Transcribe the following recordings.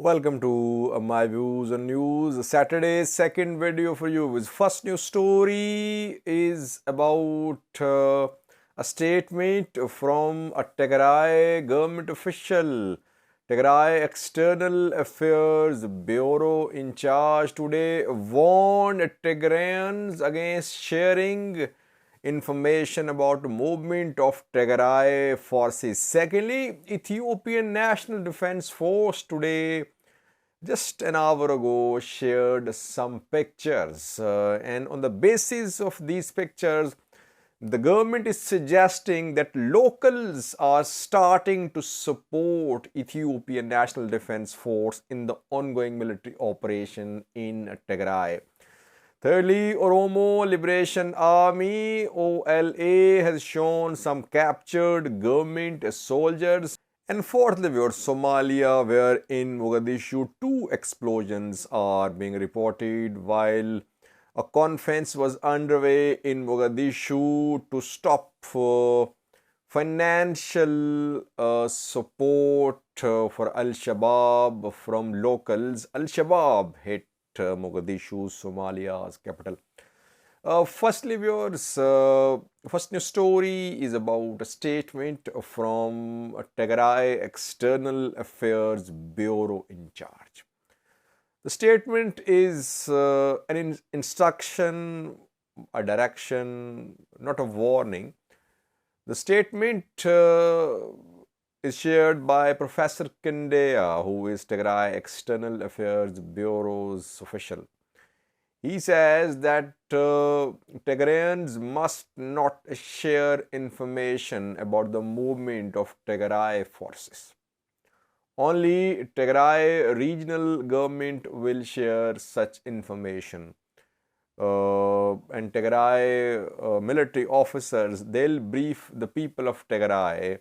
Welcome to my views on news. Saturday's second video for you. His first news story is about a statement from a Tigray government official. Tigray External Affairs Bureau in charge today warned Tigrayans against sharing information about the movement of Tigray forces. Secondly, Ethiopian National Defense Force today, just an hour ago, shared some pictures, and on the basis of these pictures, the government is suggesting that locals are starting to support Ethiopian National Defense Force in the ongoing military operation in Tigray. Thirdly, Oromo Liberation Army OLA has shown some captured government soldiers. And fourthly, Somalia, where in Mogadishu two explosions are being reported while a conference was underway in Mogadishu to stop financial support for Al-Shabaab from locals. Al-Shabaab hit Mogadishu, Somalia's capital. Firstly, viewers, first news story is about a statement from Tigray External Affairs Bureau in charge. The statement is an instruction, a direction, not a warning. The statement is shared by Professor Kindea, who is Tigray External Affairs Bureau's official. He says that Tigrayans must not share information about the movement of Tigray forces. Only Tigray regional government will share such information. And Tigray military officers, they'll brief the people of Tigray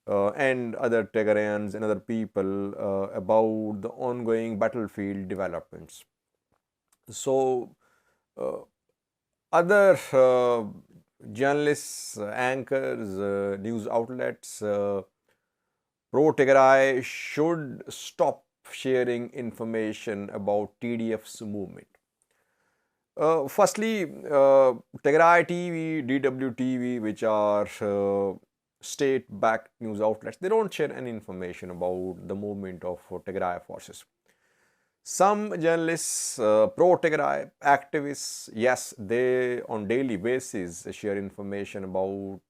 and other Tigrayans and other people about the ongoing battlefield developments. So, other journalists, anchors, news outlets, pro-Tigray should stop sharing information about TDF's movement. Firstly, Tigray TV, DWTV, which are state-backed news outlets, they don't share any information about the movement of Tigray forces. Some journalists, pro-Tigray activists, yes, they on daily basis share information about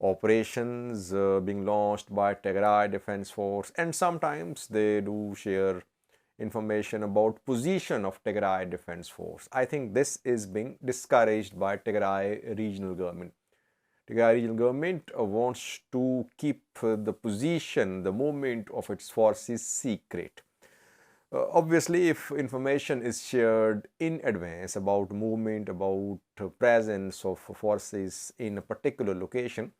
operations being launched by Tigray Defense Force, and sometimes they do share information about position of Tigray Defense Force. I think this is being discouraged by Tigray regional government. Tigray regional government wants to keep the position, the movement of its forces secret. Obviously, if information is shared in advance about movement, about presence of forces in a particular location,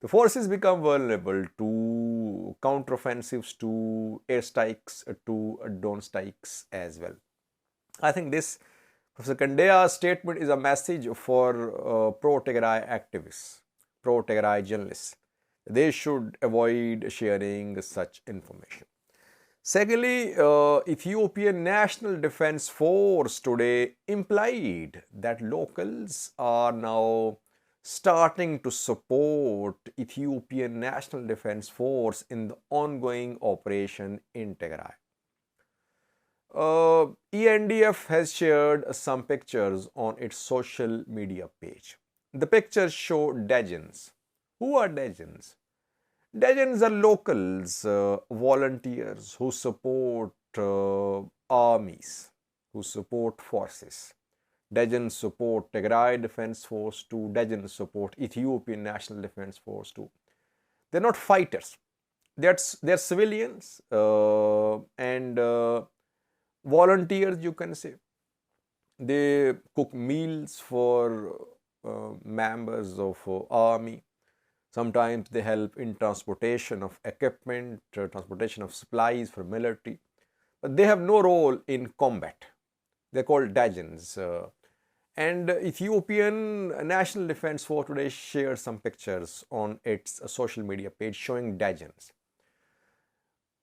the forces become vulnerable to counteroffensives, to airstrikes, to drone strikes as well. I think this Professor Kandea's statement is a message for pro-Tigray activists, pro-Tigray journalists. They should avoid sharing such information. Secondly, Ethiopian National Defense Force today implied that locals are now starting to support Ethiopian National Defense Force in the ongoing operation in Tigray. ENDF has shared some pictures on its social media page. The pictures show Dejens. Who are Dejens? Dejens are locals, volunteers who support armies, who support forces. Dejens support Tigray Defense Force too. Dejens support Ethiopian National Defense Force too. They're not fighters. They're civilians and volunteers, you can say. They cook meals for members of army. Sometimes they help in transportation of equipment, transportation of supplies for military. But they have no role in combat. They're called Dejens. And Ethiopian National Defense Force today shared some pictures on its social media page showing Dejens.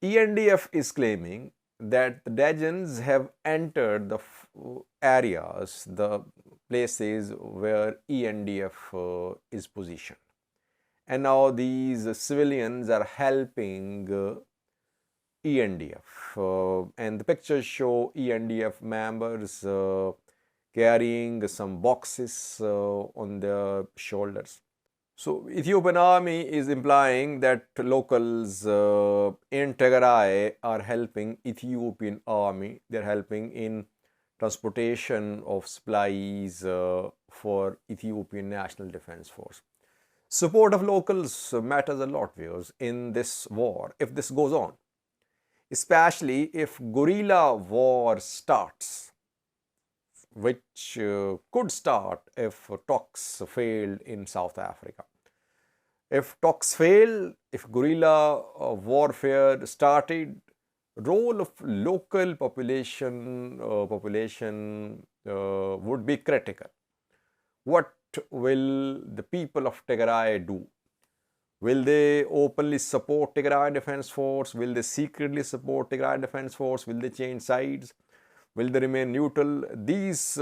ENDF is claiming that the Dejens have entered the areas, the places where ENDF is positioned. And now these civilians are helping ENDF. And the pictures show ENDF members carrying some boxes on their shoulders. So Ethiopian army is implying that locals in Tigray are helping Ethiopian army. They're helping in transportation of supplies for Ethiopian National Defense Force. Support of locals matters a lot, viewers, in this war, if this goes on. Especially if guerrilla war starts, which could start if talks failed in South Africa. If talks fail, if guerrilla warfare started, role of local population would be critical. What will the people of Tigray do? Will they openly support Tigray Defense Force? Will they secretly support Tigray Defense Force? Will they change sides? Will they remain neutral? These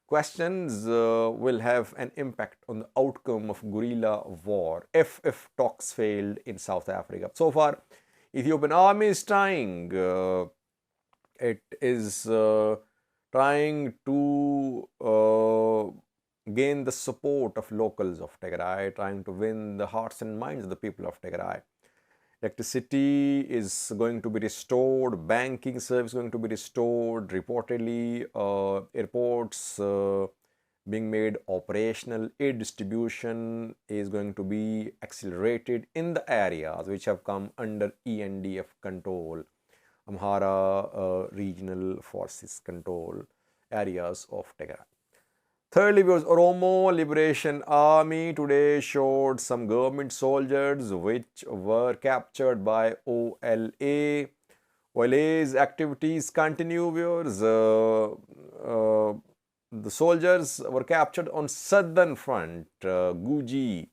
questions will have an impact on the outcome of guerrilla war if talks failed in South Africa. So far, Ethiopian army is trying. It is trying to gain the support of locals of Tigray, trying to win the hearts and minds of the people of Tigray. Electricity is going to be restored, banking service is going to be restored, reportedly airports being made operational, aid distribution is going to be accelerated in the areas which have come under ENDF control, Amhara regional forces control areas of Tigray. Thirdly, was Oromo Liberation Army today showed some government soldiers which were captured by OLA. OLA's activities continue, viewers. The soldiers were captured on southern front, Guji,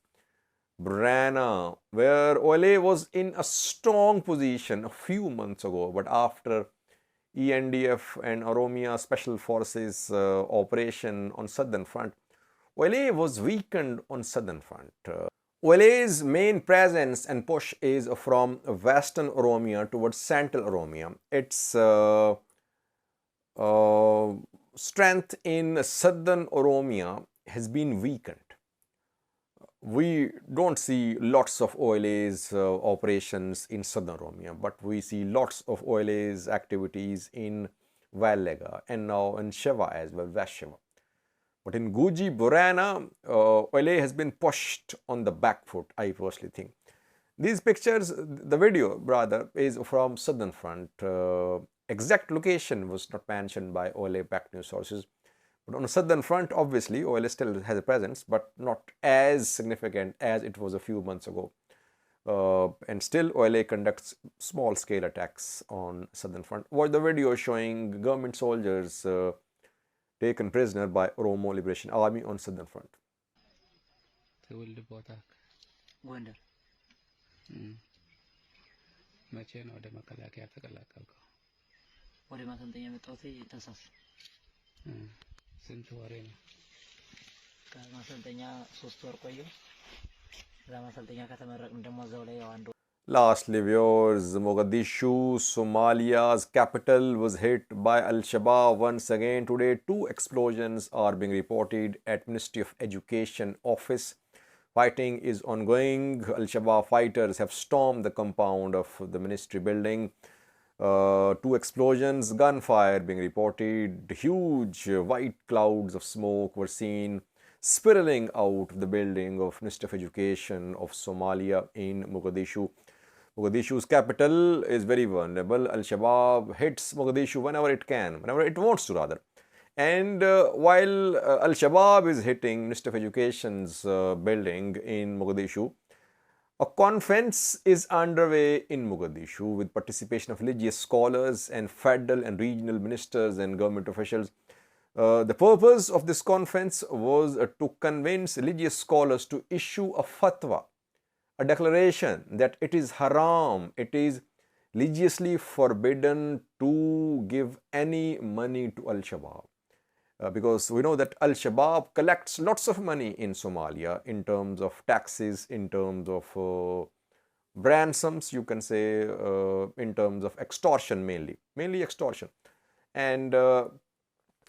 Brana, where OLA was in a strong position a few months ago, but after ENDF and Oromia Special Forces operation on southern front, OLA was weakened on southern front. OLA's main presence and push is from western Oromia towards central Oromia. Its strength in southern Oromia has been weakened. We don't see lots of OLA's operations in southern Oromia, but we see lots of OLA's activities in Vallega and now in Shiva as well, West Shiva. But in Guji, Burana, OLA has been pushed on the back foot, I personally think. These pictures, the video rather, is from southern front. Exact location was not mentioned by OLA backed news sources. But on the southern front, obviously, OLA still has a presence, but not as significant as it was a few months ago. And still, OLA conducts small-scale attacks on southern front. Watch the video showing government soldiers taken prisoner by Oromo Liberation Army on southern front. ስንት ወሬ ነው ከማሰልጠኛ 3 ወር ቆየሁ እዛ ማሰልጠኛ ከተመረቅን ደግሞ እዛው ላይ ያው አንድ Lastly, viewers, Mogadishu, Somalia's capital was hit by Al-Shabaab once again. Today, 2 explosions are being reported at Ministry of Education office. Fighting is ongoing. Al-Shabaab fighters have stormed the compound of the ministry building. 2 explosions, gunfire being reported, huge white clouds of smoke were seen spiraling out of the building of Ministry of Education of Somalia in Mogadishu. Mogadishu's capital is very vulnerable. Al-Shabaab hits Mogadishu whenever it can, whenever it wants to rather. And while Al-Shabaab is hitting Ministry of Education's building in Mogadishu, a conference is underway in Mogadishu with participation of religious scholars and federal and regional ministers and government officials. The purpose of this conference was to convince religious scholars to issue a fatwa, a declaration that it is haram, it is religiously forbidden to give any money to Al-Shabaab. Because we know that Al-Shabaab collects lots of money in Somalia in terms of taxes, in terms of ransoms, you can say, in terms of extortion, mainly extortion, and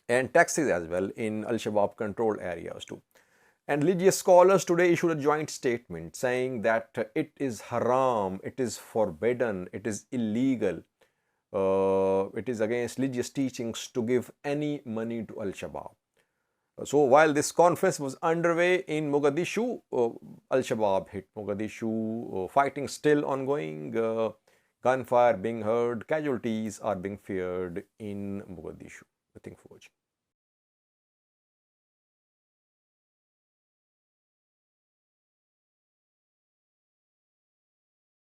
and taxes as well in Al-Shabaab controlled areas too. And religious scholars today issued a joint statement saying that it is haram, it is forbidden, it is illegal, it is against religious teachings to give any money to Al-Shabaab. So while this conference was underway in Mogadishu, Al-Shabaab hit Mogadishu, fighting still ongoing, gunfire being heard, casualties are being feared in Mogadishu.